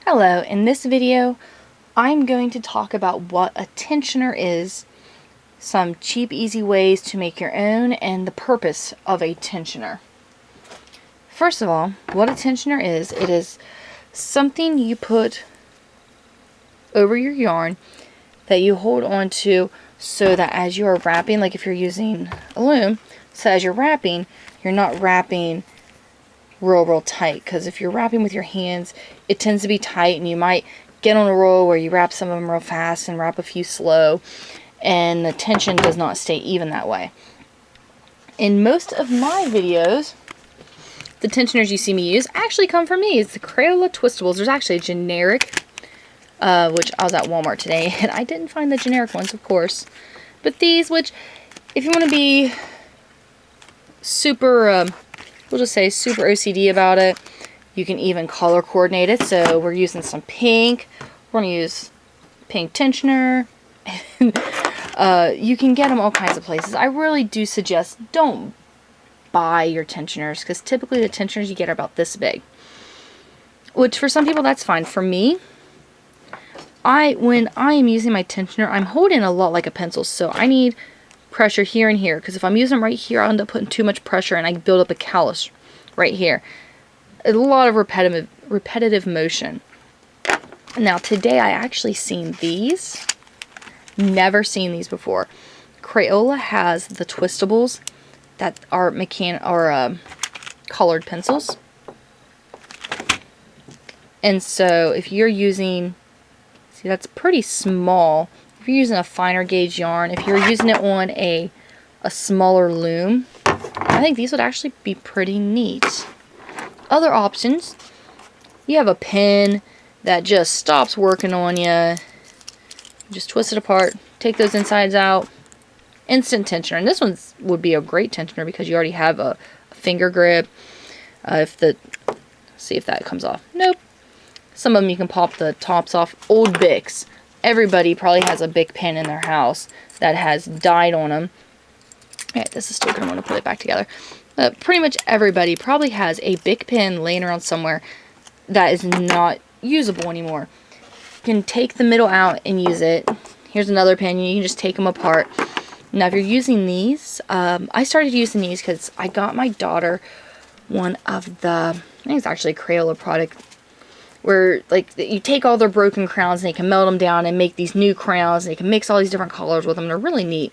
Hello, in this video I'm going to talk about what a tensioner is, some cheap easy ways to make your own, and the purpose of a tensioner. First of all, what a tensioner is, it is something you put over your yarn that you hold on to so that as you are wrapping, like if you're using a loom, so as you're wrapping, you're not wrapping real tight, because if you're wrapping with your hands it tends to be tight and you might get on a roll where you wrap some of them real fast and wrap a few slow, and the tension does not stay even that way. In most of my videos, the tensioners you see me use actually come from me. It's the Crayola Twistables. There's actually a generic, which I was at Walmart today and I didn't find the generic ones, of course, but these, which if you want to be super we'll just say super OCD about it, you can even color coordinate it. So we're using some pink. We're going to use pink tensioner. You can get them all kinds of places. I really do suggest don't buy your tensioners, because typically the tensioners you get are about this big. Which for some people that's fine. For me, when I am using my tensioner, I'm holding a lot like a pencil. So I need pressure here and here, because if I'm using them right here, I'll end up putting too much pressure and I build up a callus right here. A lot of repetitive motion. Now today I actually seen these. Never seen these before. Crayola has the Twistables that are colored pencils. And so if you're using, see, that's pretty small. If you're using a finer gauge yarn, if you're using it on a smaller loom, I think these would actually be pretty neat. Other options, you have a pen that just stops working on you. Just twist it apart, take those insides out, instant tensioner. And this one would be a great tensioner because you already have a finger grip. See if that comes off. Nope. Some of them you can pop the tops off. Old Bics. Everybody probably has a Bic pen in their house that has died on them. Alright, this is still going to want to put it back together. But pretty much everybody probably has a Bic pen laying around somewhere that is not usable anymore. You can take the middle out and use it. Here's another pen. You can just take them apart. Now if you're using these, I started using these because I got my daughter one of the, I think it's actually a Crayola product, where like you take all their broken crowns and they can melt them down and make these new crowns, and they can mix all these different colors with them. They're really neat.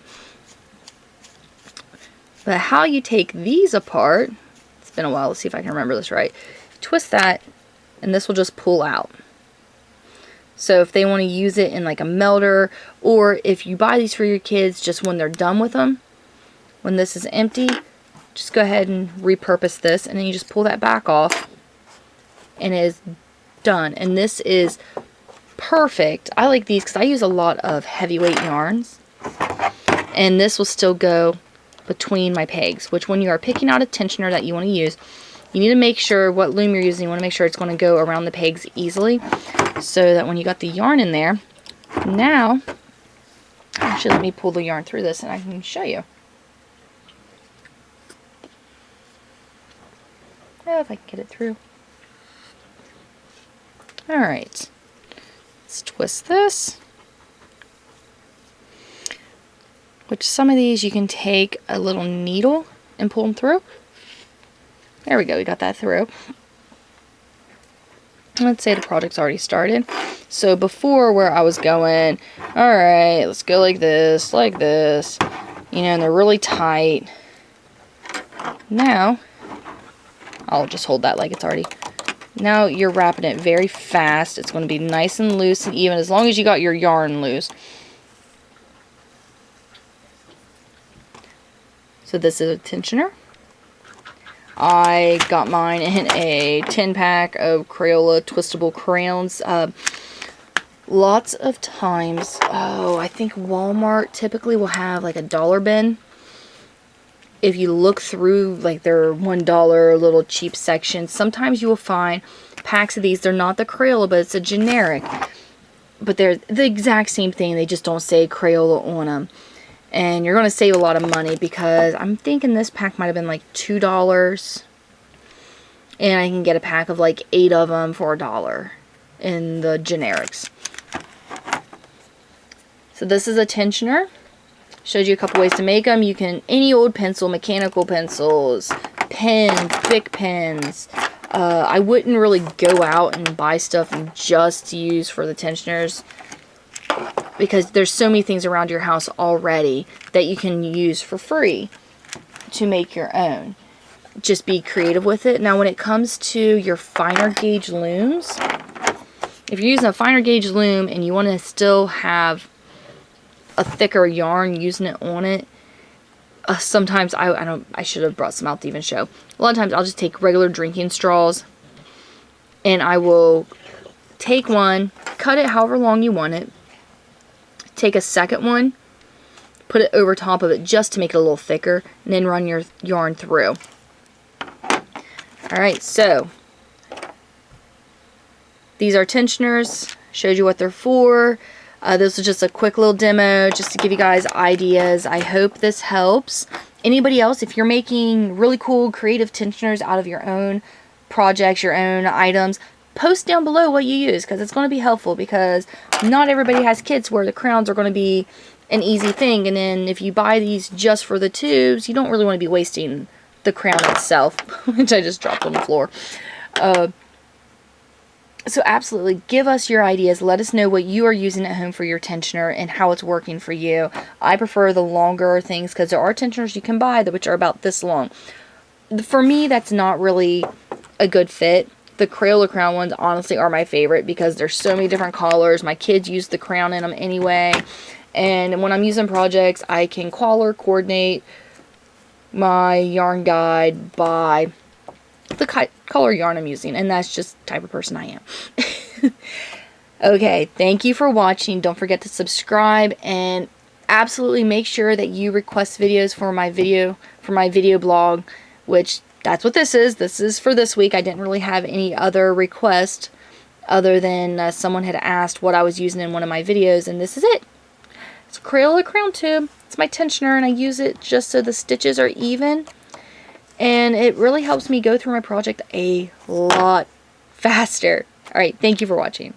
But how you take these apart, it's been a while, let's see if I can remember this right. Twist that and this will just pull out. So if they want to use it in like a melter, or if you buy these for your kids just when they're done with them, when this is empty, just go ahead and repurpose this, and then you just pull that back off and it is done. And this is perfect. I like these because I use a lot of heavyweight yarns, and this will still go between my pegs, which when you are picking out a tensioner that you want to use, you need to make sure what loom you're using, you want to make sure it's going to go around the pegs easily, so that when you got the yarn in there, now, actually let me pull the yarn through this and I can show you. Oh, if I can get it through. Alright, let's twist this. Which some of these you can take a little needle and pull them through. There we go, we got that through. Let's say the project's already started. So before, where I was going, alright, let's go like this, you know, and they're really tight. Now, I'll just hold that like it's already. Now you're wrapping it very fast. It's going to be nice and loose and even, as long as you got your yarn loose. So this is a tensioner. I got mine in a 10-pack of Crayola Twistable crayons. Lots of times, I think Walmart typically will have like a dollar bin. If you look through like their $1 little cheap section, sometimes you will find packs of these. They're not the Crayola, but it's a generic. But they're the exact same thing. They just don't say Crayola on them. And you're going to save a lot of money, because I'm thinking this pack might have been like $2. And I can get a pack of like 8 of them for $1. in the generics. So this is a tensioner. Showed you a couple ways to make them. You can, any old pencil, mechanical pencils, pens, Bic pens. I wouldn't really go out and buy stuff just to use for the tensioners, because there's so many things around your house already that you can use for free to make your own. Just be creative with it. Now when it comes to your finer gauge looms, if you're using a finer gauge loom and you want to still have a thicker yarn using it on it, sometimes I should have brought some out to even show. A lot of times I'll just take regular drinking straws and I will take one, cut it however long you want it, take a second one, put it over top of it just to make it a little thicker, and then run your yarn through. Alright, so these are tensioners. Showed you what they're for. This was just a quick little demo just to give you guys ideas. I hope this helps. Anybody else, if you're making really cool creative tensioners out of your own projects, your own items, post down below what you use, because it's going to be helpful, because not everybody has kits where the crowns are going to be an easy thing, and then if you buy these just for the tubes, you don't really want to be wasting the crown itself, which I just dropped on the floor. So absolutely, give us your ideas. Let us know what you are using at home for your tensioner and how it's working for you. I prefer the longer things because there are tensioners you can buy which are about this long. For me, that's not really a good fit. The Crayola crown ones honestly are my favorite because there's so many different colors. My kids use the crown in them anyway. And when I'm using projects, I can color coordinate my yarn guide by the color yarn I'm using, and that's just the type of person I am. Okay, thank you for watching. Don't forget to subscribe, and absolutely make sure that you request videos for my video blog, which that's what this is. This is for this week. I didn't really have any other request other than someone had asked what I was using in one of my videos, and this is it. It's a Crayola crown tube. It's my tensioner, and I use it just so the stitches are even. And it really helps me go through my project a lot faster. Alright, thank you for watching.